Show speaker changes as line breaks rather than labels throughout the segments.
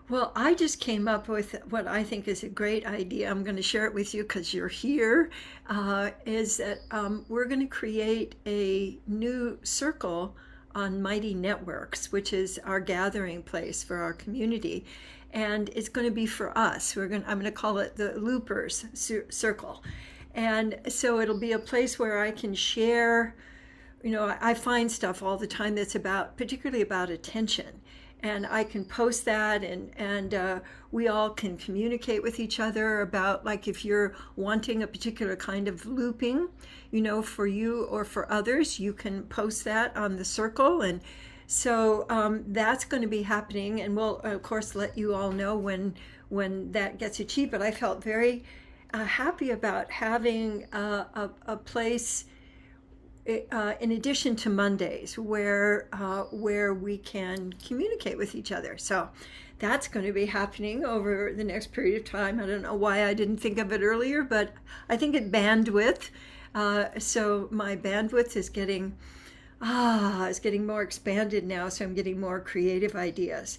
Well, I just came up with what I think is a great idea. I'm going to share it with you because you're here. Is that we're going to create a new circle on Mighty Networks, which is our gathering place for our community. And it's going to be for us. I'm going to call it the Loopers Circle. And so it'll be a place where I can share. I find stuff all the time that's particularly about attention, and I can post that, and we all can communicate with each other about, like, if you're wanting a particular kind of looping, for you or for others, you can post that on the circle, and so that's going to be happening, and we'll of course let you all know when that gets achieved. But I felt very happy about having a place in addition to Mondays, where we can communicate with each other. So that's going to be happening over the next period of time. I don't know why I didn't think of it earlier, but I think it bandwidth. So my bandwidth is getting more expanded now. So I'm getting more creative ideas.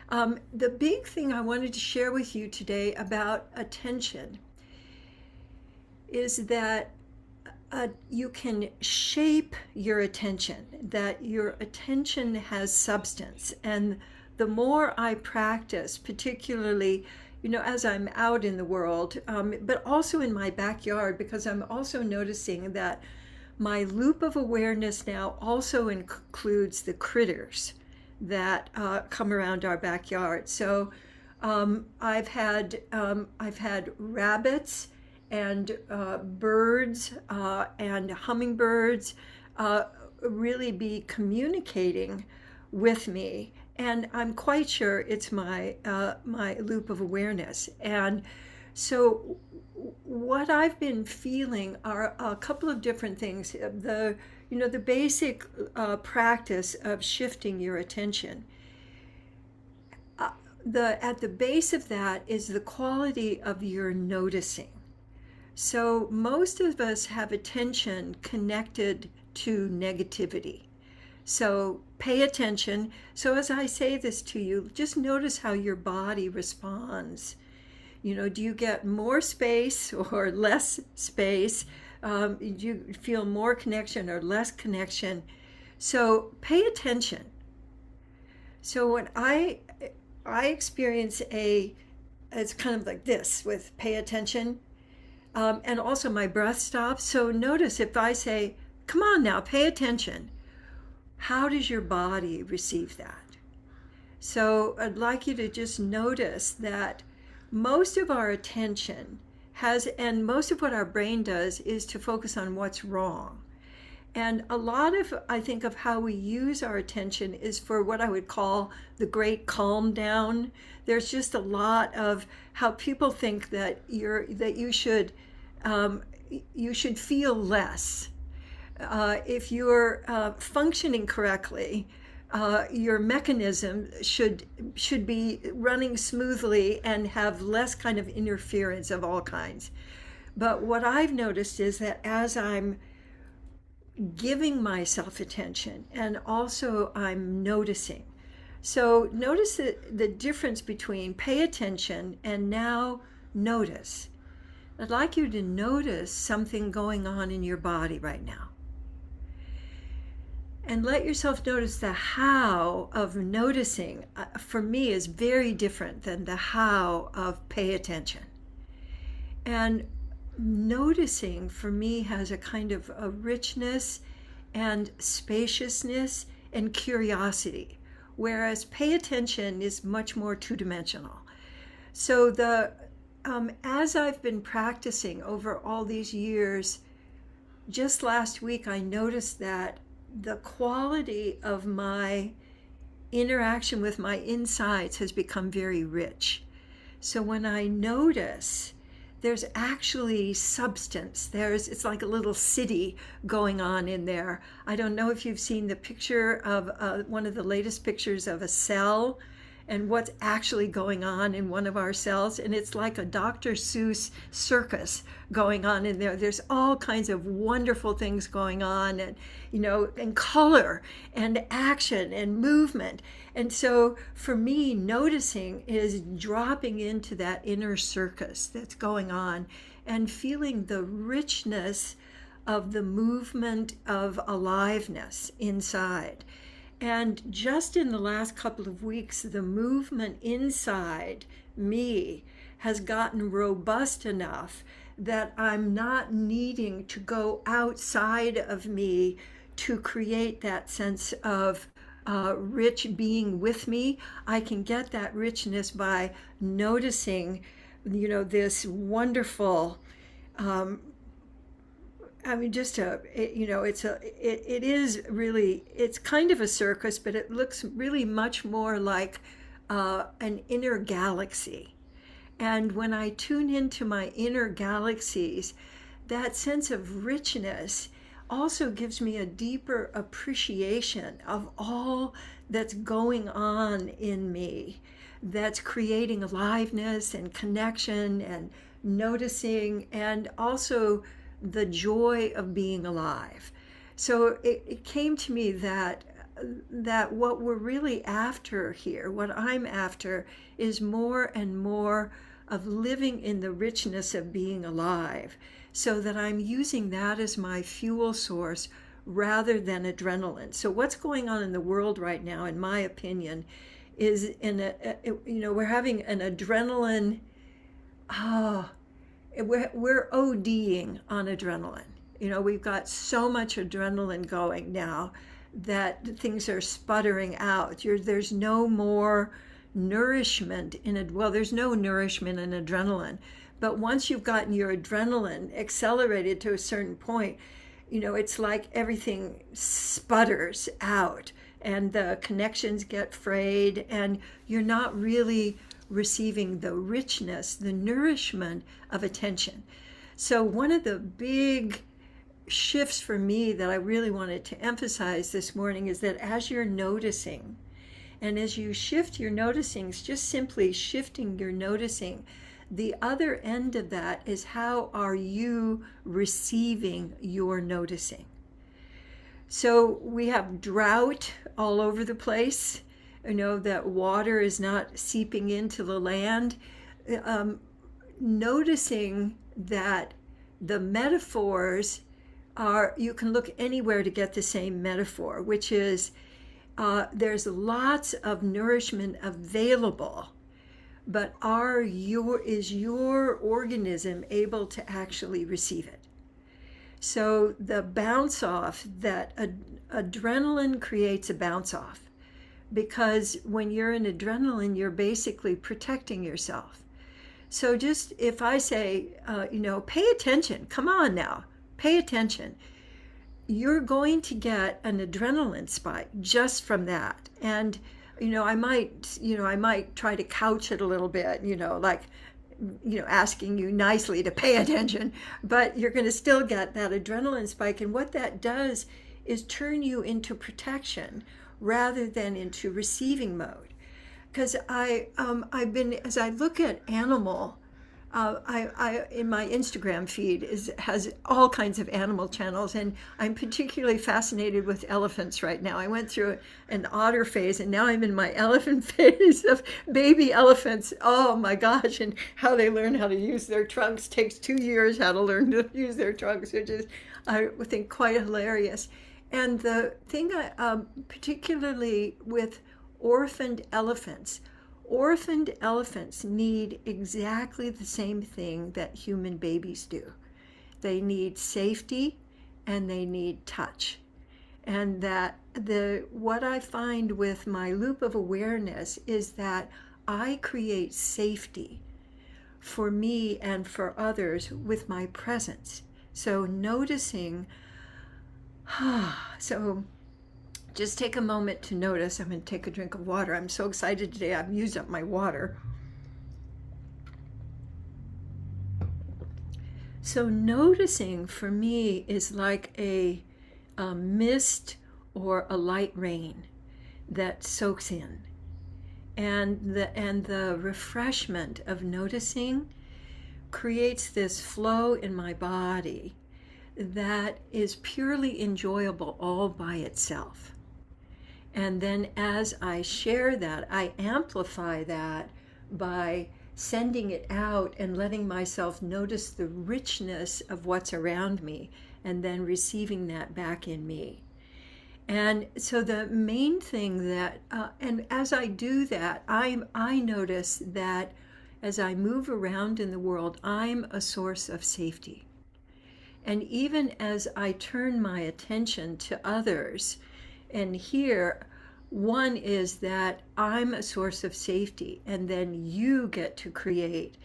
The big thing I wanted to share with you today about attention is that you can shape your attention, that your attention has substance. And the more I practice, particularly, as I'm out in the world, but also in my backyard, because I'm also noticing that my loop of awareness now also includes the critters that come around our backyard. So I've had rabbits and birds and hummingbirds really be communicating with me, and I'm quite sure it's my loop of awareness. And so what I've been feeling are a couple of different things. The basic practice of shifting your attention. At the base of that is the quality of your noticing. So most of us have attention connected to negativity. So pay attention. So as I say this to you, just notice how your body responds. Do you get more space or less space? Do you feel more connection or less connection? So pay attention. So when I experience it's kind of like this with pay attention. And also my breath stops. So notice if I say, come on now, pay attention. How does your body receive that? So I'd like you to just notice that most of our attention and most of what our brain does is to focus on what's wrong. And a lot of, I think, of how we use our attention is for what I would call the great calm down. There's just a lot of how people think that you should feel less. If you're functioning correctly, your mechanism should be running smoothly and have less kind of interference of all kinds. But what I've noticed is that as I'm giving myself attention and also I'm noticing. So notice the difference between pay attention and now notice. I'd like you to notice something going on in your body right now. And let yourself notice the how of noticing, for me, is very different than the how of pay attention. And noticing for me has a kind of a richness and spaciousness and curiosity, whereas pay attention is much more two-dimensional. So as I've been practicing over all these years, just last week I noticed that the quality of my interaction with my insides has become very rich. So when I notice, there's actually substance. It's like a little city going on in there. I don't know if you've seen the picture of one of the latest pictures of a cell, and what's actually going on in one of our cells. And it's like a Dr. Seuss circus going on in there. There's all kinds of wonderful things going on, and and color and action and movement. And so for me, noticing is dropping into that inner circus that's going on and feeling the richness of the movement of aliveness inside. And just in the last couple of weeks, the movement inside me has gotten robust enough that I'm not needing to go outside of me to create that sense of rich being with me. I can get that richness by noticing, this wonderful, it is really, it's kind of a circus, but it looks really much more like an inner galaxy. And when I tune into my inner galaxies, that sense of richness also gives me a deeper appreciation of all that's going on in me, that's creating aliveness and connection and noticing, and also the joy of being alive. So it came to me that what we're really after here, what I'm after, is more and more of living in the richness of being alive, so that I'm using that as my fuel source rather than adrenaline. So what's going on in the world right now, in my opinion, is we're having an adrenaline, we're ODing on adrenaline. We've got so much adrenaline going now that things are sputtering out. There's no more nourishment in it. Well, there's no nourishment in adrenaline. But once you've gotten your adrenaline accelerated to a certain point, it's like everything sputters out and the connections get frayed, and you're not really receiving the richness, the nourishment of attention. So one of the big shifts for me that I really wanted to emphasize this morning is that as you're noticing, and as you shift your noticings, just simply shifting your noticing, the other end of that is how are you receiving your noticing? So we have drought all over the place, that water is not seeping into the land. Noticing that the metaphors are, you can look anywhere to get the same metaphor, which is there's lots of nourishment available, but is your organism able to actually receive it? So the bounce off, that adrenaline creates a bounce off, because when you're in adrenaline, you're basically protecting yourself. So just if I say, pay attention, come on now, pay attention, you're going to get an adrenaline spike just from that. And I might try to couch it a little bit, asking you nicely to pay attention, but you're going to still get that adrenaline spike. And what that does is turn you into protection rather than into receiving mode. Because as I look at animal, I in my Instagram feed has all kinds of animal channels, and I'm particularly fascinated with elephants right now. I went through an otter phase, and now I'm in my elephant phase of baby elephants. Oh my gosh, and how they learn how to use their trunks takes 2 years how to learn to use their trunks, which is, I think, quite hilarious. And the thing particularly with orphaned elephants need exactly the same thing that human babies do. They need safety and they need touch. And that what I find with my loop of awareness is that I create safety for me and for others with my presence. So noticing, so just take a moment to notice. I'm going to take a drink of water. I'm so excited today. I've used up my water. So noticing for me is like a mist or a light rain that soaks in. and the refreshment of noticing creates this flow in my body that is purely enjoyable all by itself. And then as I share that, I amplify that by sending it out and letting myself notice the richness of what's around me and then receiving that back in me. And so the main thing that, and as I do that, I notice that as I move around in the world, I'm a source of safety. And even as I turn my attention to others, and here, one is that I'm a source of safety, and then you get to create,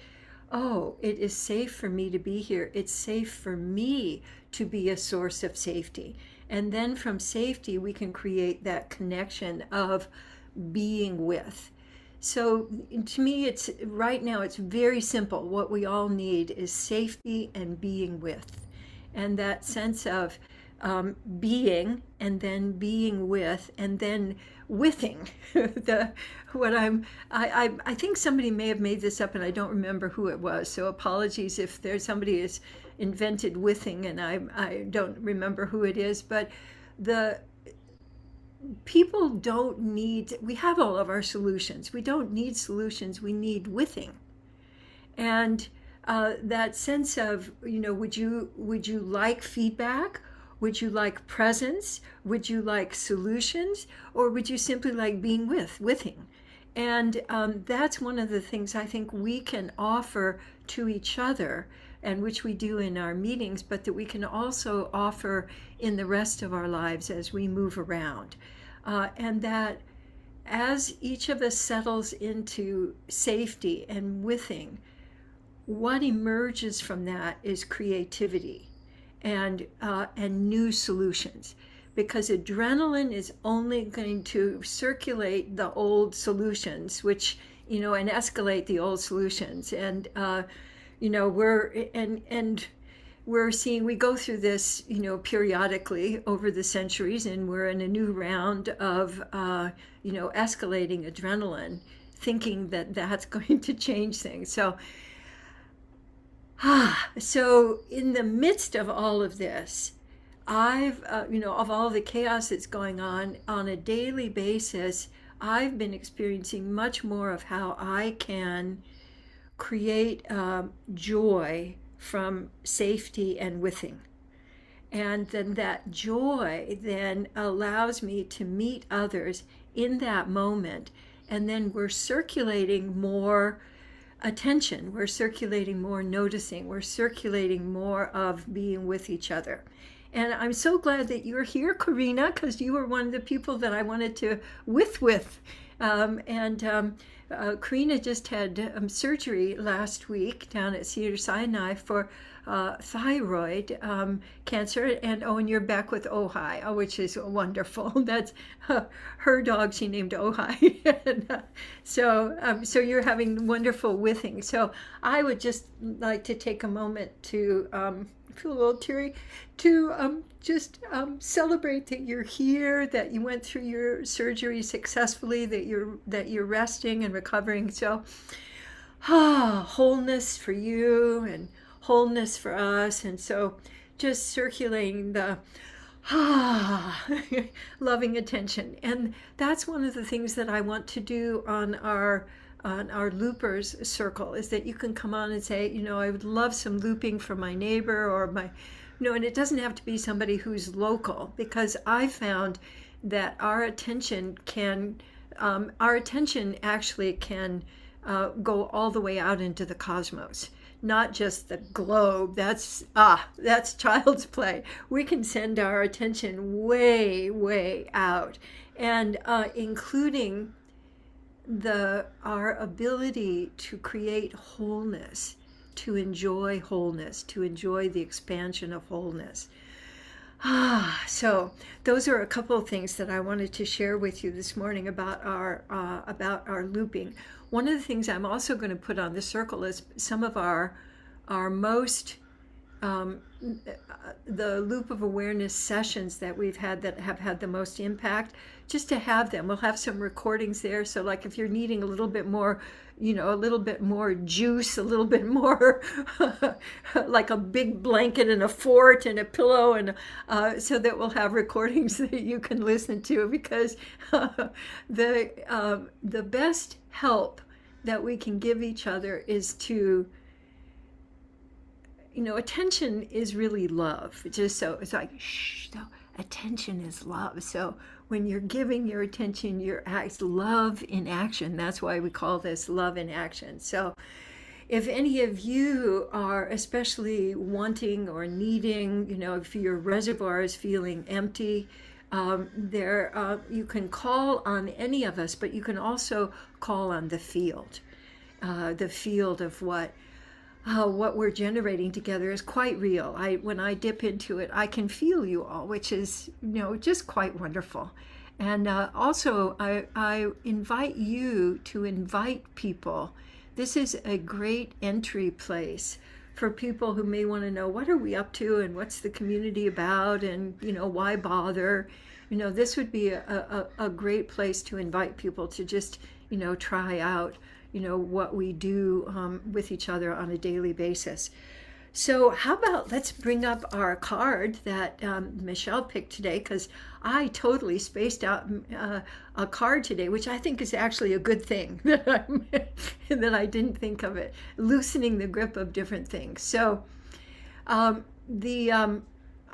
oh, it is safe for me to be here. It's safe for me to be a source of safety. And then from safety, we can create that connection of being with. So to me, it's right now, it's very simple. What we all need is safety and being with. And that sense of being, and then being with, and then withing. I think somebody may have made this up, and I don't remember who it was. So apologies if there's somebody who's invented withing, and I don't remember who it is. But the people don't need. We have all of our solutions. We don't need solutions. We need withing, and that sense of, would you like feedback? Would you like presence? Would you like solutions? Or would you simply like being withing? And that's one of the things I think we can offer to each other, and which we do in our meetings, but that we can also offer in the rest of our lives as we move around. And that as each of us settles into safety and withing, what emerges from that is creativity and new solutions, because adrenaline is only going to circulate the old solutions, which and escalate the old solutions, and we're seeing, we go through this periodically over the centuries, and we're in a new round of escalating adrenaline, thinking that that's going to change things. So in the midst of all of this, I've, of all the chaos that's going on a daily basis, I've been experiencing much more of how I can create joy from safety and withing. And then that joy then allows me to meet others in that moment. And then we're circulating more attention, we're circulating more noticing, we're circulating more of being with each other. And I'm so glad that you're here, Karina, because you were one of the people that I wanted to with. Karina just had surgery last week down at Cedars-Sinai for thyroid cancer, and you're back with Ojai, which is wonderful. That's her dog. She named Ojai, and, so you're having wonderful withing. So I would just like to take a moment to feel a little teary, to just celebrate that you're here, that you went through your surgery successfully, that you're resting and recovering. So wholeness for you and wholeness for us. And so just circulating the loving attention. And that's one of the things that I want to do on our loopers circle, is that you can come on and say, I would love some looping for my neighbor or my, and it doesn't have to be somebody who's local, because I found that our attention actually can go all the way out into the cosmos, not just the globe. That's child's play. We can send our attention way, way out, and including our ability to create wholeness, to enjoy the expansion of wholeness. So those are a couple of things that I wanted to share with you this morning about our looping. One of the things I'm also going to put on the circle is some of our most the loop of awareness sessions that we've had that have had the most impact, just to have them. We'll have some recordings there. So like if you're needing a little bit more, a little bit more juice, a little bit more like a big blanket and a fort and a pillow, and so that we'll have recordings that you can listen to, because the best help that we can give each other is to, attention is really love. It's like, shh, no, attention is love. So when you're giving your attention, you're love in action. That's why we call this love in action. So if any of you are especially wanting or needing, if your reservoir is feeling empty, you can call on any of us, but you can also call on the field of what we're generating together is quite real. When I dip into it, I can feel you all, which is, just quite wonderful. And also, I invite you to invite people. This is a great entry place for people who may want to know, what are we up to and what's the community about, and, why bother? This would be a great place to invite people to just, try out what we do with each other on a daily basis. So how about let's bring up our card that Michelle picked today, because I totally spaced out a card today, which I think is actually a good thing that I didn't think of it, loosening the grip of different things. So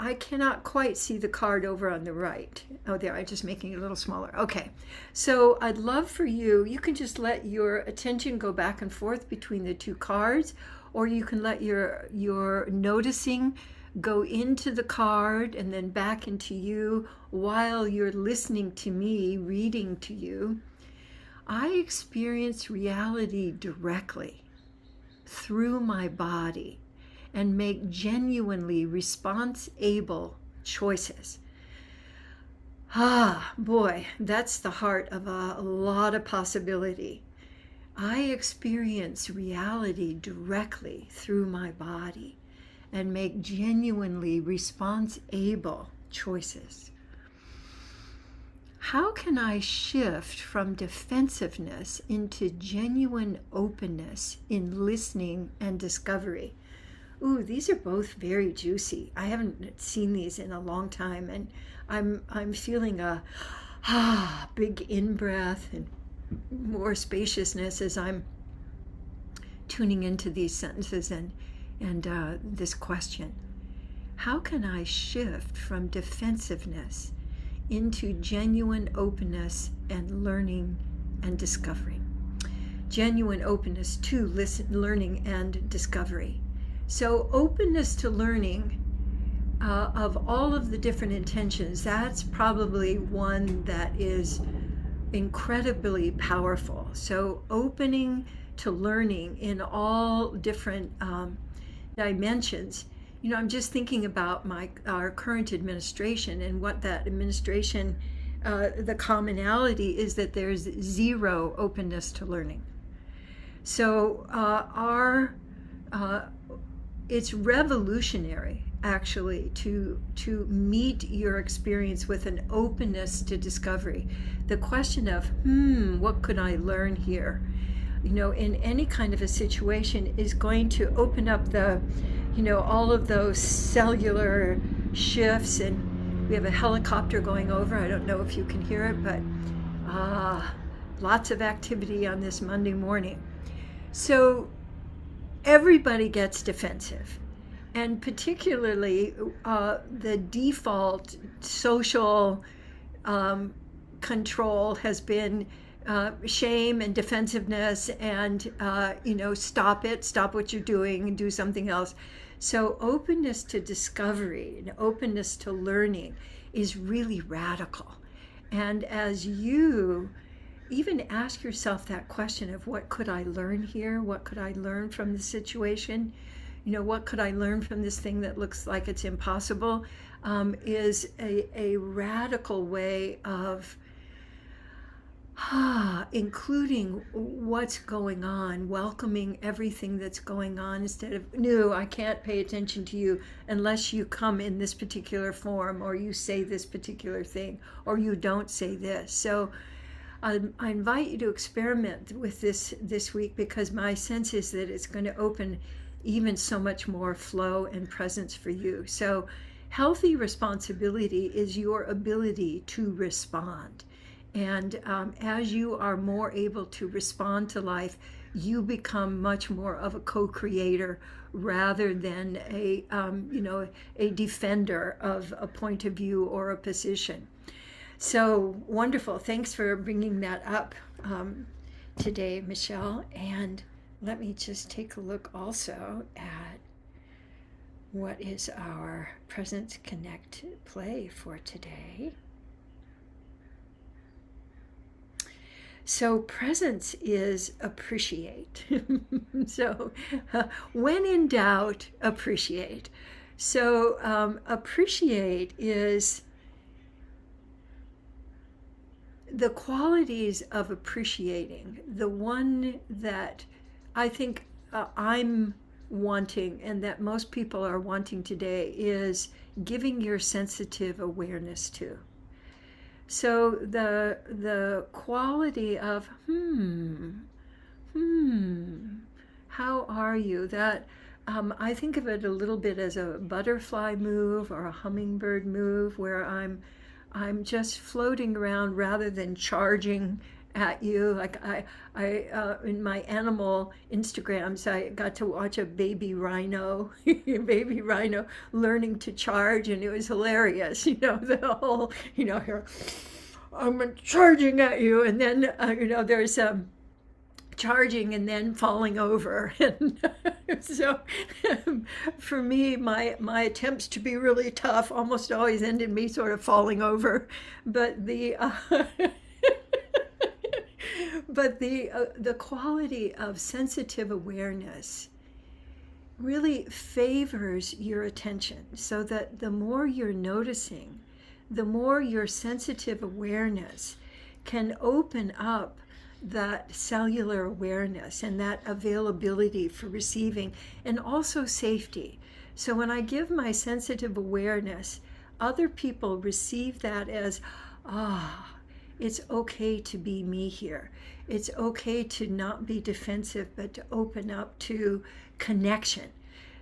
I cannot quite see the card over on the right. Oh, there, I'm just making it a little smaller. Okay, so I'd love for you can just let your attention go back and forth between the two cards, or you can let your noticing go into the card and then back into you while you're listening to me reading to you. I experience reality directly through my body and make genuinely response-able choices. Ah, boy, that's the heart of a lot of possibility. I experience reality directly through my body and make genuinely response-able choices. How can I shift from defensiveness into genuine openness in listening and discovery? Ooh, these are both very juicy. I haven't seen these in a long time, and I'm feeling a big in-breath and more spaciousness as I'm tuning into these sentences and this question. How can I shift from defensiveness into genuine openness and learning and discovery? Genuine openness to learning and discovery. So openness to learning, of all of the different intentions, that's probably one that is incredibly powerful. So opening to learning in all different dimensions. I'm just thinking about our current administration and what that administration, the commonality is that there's zero openness to learning. So it's revolutionary, actually, to meet your experience with an openness to discovery. The question of, what could I learn here? In any kind of a situation is going to open up all of those cellular shifts. And we have a helicopter going over. I don't know if you can hear it, but lots of activity on this Monday morning. So everybody gets defensive, and particularly the default social control has been shame and defensiveness and stop what you're doing and do something else. So openness to discovery and openness to learning is really radical. And as you even ask yourself that question of, what could I learn here? What could I learn from the situation? What could I learn from this thing that looks like it's impossible? Is a radical way of including what's going on, welcoming everything that's going on instead of, no, I can't pay attention to you unless you come in this particular form, or you say this particular thing, or you don't say this. So I invite you to experiment with this week, because my sense is that it's going to open even so much more flow and presence for you. So healthy responsibility is your ability to respond. And as you are more able to respond to life, you become much more of a co-creator rather than a defender of a point of view or a position. So wonderful. Thanks for bringing that up today, Michelle. And let me just take a look also at what is our Presence Connect play for today. So presence is appreciate. So when in doubt, appreciate. So appreciate is the qualities of appreciating. The one that I think I'm wanting, and that most people are wanting today, is giving your sensitive awareness to. So the quality of how are you? That I think of it a little bit as a butterfly move or a hummingbird move, where I'm just floating around rather than charging at you. Like I in my animal Instagrams, I got to watch a baby rhino, baby rhino learning to charge, and it was hilarious. The whole, here, I'm charging at you, and then there's charging and then falling over. And so for me, my attempts to be really tough almost always ended me sort of falling over. But the the quality of sensitive awareness really favors your attention, so that the more you're noticing, the more your sensitive awareness can open up that cellular awareness and that availability for receiving, and also safety. So when I give my sensitive awareness, other people receive that as, it's okay to be me here. It's okay to not be defensive, but to open up to connection.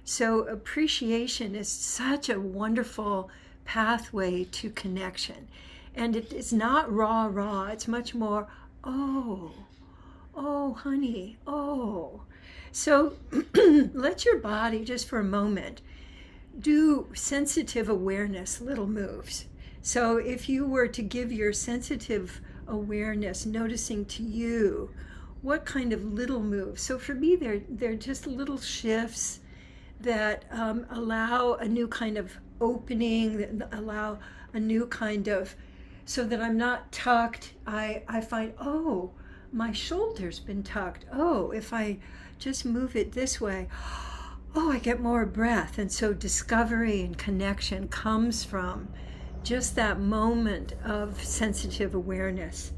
So appreciation is such a wonderful pathway to connection. And it is not raw. It's much more, oh, honey, oh. So let your body, just for a moment, do sensitive awareness little moves. So if you were to give your sensitive awareness, noticing to you, what kind of little moves? So for me, they're just little shifts that allow a new kind of opening, that allow a new kind of, so that I'm not tucked. I find, oh, my shoulder's been tucked. Oh, if I just move it this way, oh, I get more breath. And so discovery and connection comes from just that moment of sensitive awareness.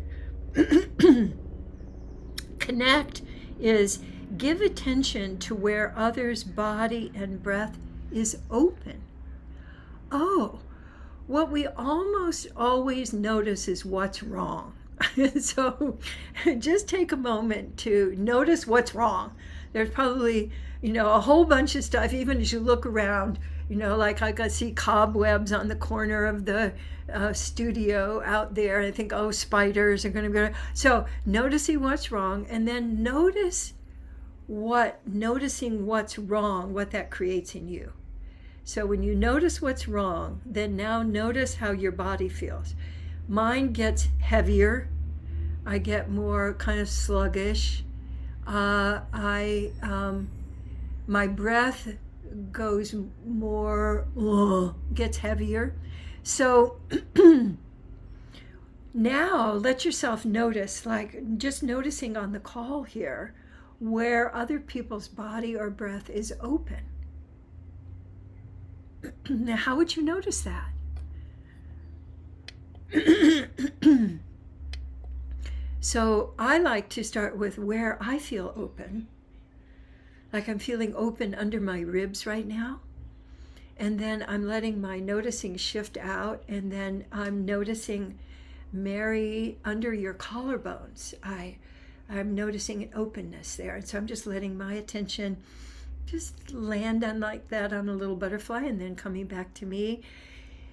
Connect is give attention to where others' body and breath is open. Oh, what we almost always notice is what's wrong. So just take a moment to notice what's wrong. There's probably, a whole bunch of stuff, even as you look around, like I could see cobwebs on the corner of the studio out there. I think, oh, spiders are going to be. So noticing what's wrong, and then noticing what's wrong, what that creates in you. So when you notice what's wrong, then now notice how your body feels. Mine gets heavier. I get more kind of sluggish. My breath goes more, gets heavier. So now let yourself notice, like just noticing on the call here, where other people's body or breath is open. Now, how would you notice that? So I like to start with where I feel open, like I'm feeling open under my ribs right now. And then I'm letting my noticing shift out, and then I'm noticing, Mary, under your collarbones. I'm noticing an openness there. And so I'm just letting my attention just land on like that on a little butterfly and then coming back to me.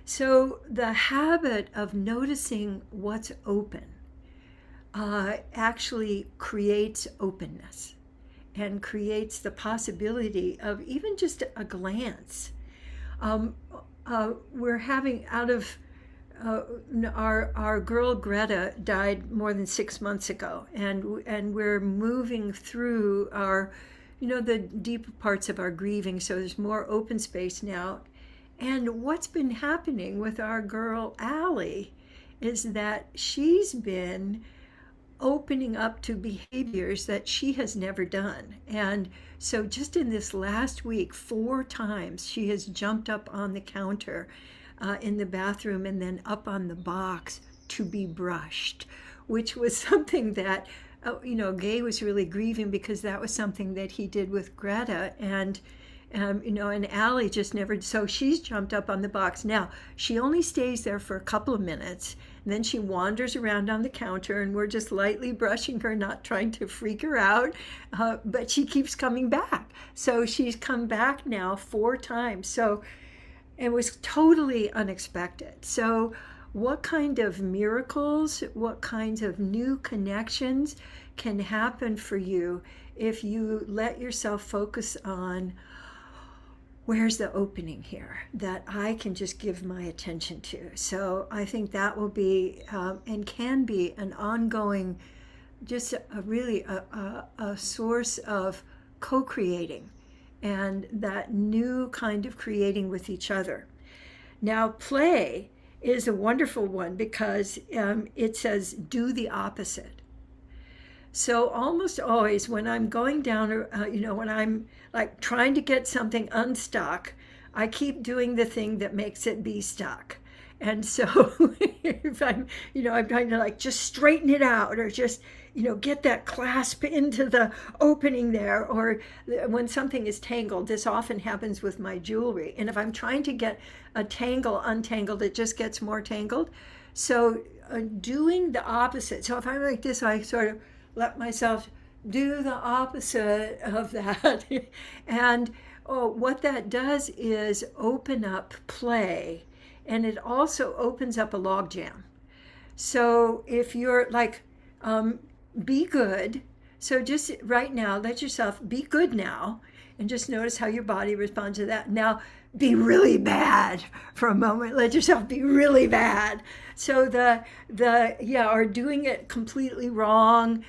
So the habit of noticing what's open actually creates openness and creates the possibility of even just a glance. We're having out of our girl Greta died more than 6 months ago, and we're moving through our, the deeper parts of our grieving. So there's more open space now. And what's been happening with our girl Allie is that she's been opening up to behaviors that she has never done. And so just in this last week, 4 times she has jumped up on the counter in the bathroom and then up on the box to be brushed, which was something that, Gay was really grieving because that was something that he did with Greta. And and Allie just never, so she's jumped up on the box. Now, she only stays there for a couple of minutes, and then she wanders around on the counter, and we're just lightly brushing her, not trying to freak her out, but she keeps coming back. So she's come back now 4 times. So it was totally unexpected. So what kind of miracles, what kinds of new connections can happen for you if you let yourself focus on, where's the opening here that I can just give my attention to? So I think that will be and can be an ongoing, just a source of co-creating and that new kind of creating with each other. Now, play is a wonderful one because it says do the opposite. So almost always when I'm going down, when I'm like trying to get something unstuck, I keep doing the thing that makes it be stuck. And so if I'm trying to like just straighten it out or just, get that clasp into the opening there, or when something is tangled, this often happens with my jewelry. And if I'm trying to get a tangle untangled, it just gets more tangled. So doing the opposite. So if I'm like this, I sort of let myself do the opposite of that. And what that does is open up play, and it also opens up a logjam. So if you're like, be good. So just right now, let yourself be good now, and just notice how your body responds to that. Now, be really bad for a moment. Let yourself be really bad. So or doing it completely wrong,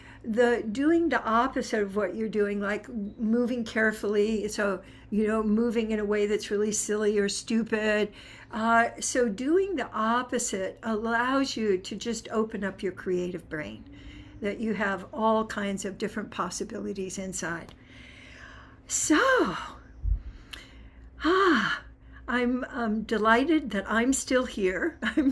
doing the opposite of what you're doing, like moving carefully. So, moving in a way that's really silly or stupid. So doing the opposite allows you to just open up your creative brain, that you have all kinds of different possibilities inside. So, I'm delighted that I'm still here. I'm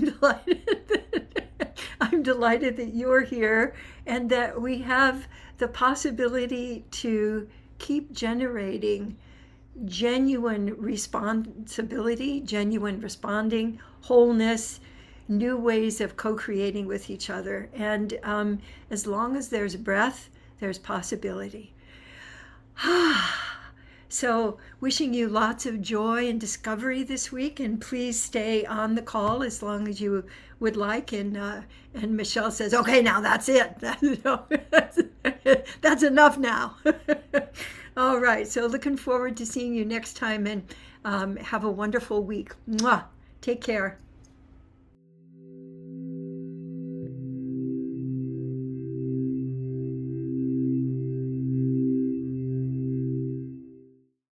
delighted that you're here, and that we have the possibility to keep generating genuine responsibility, genuine responding, wholeness, new ways of co-creating with each other. And as long as there's breath, there's possibility. So wishing you lots of joy and discovery this week, and please stay on the call as long as you would like. And Michelle says, okay, now that's it. That's enough now. All right, so looking forward to seeing you next time, and have a wonderful week. Mwah. Take care.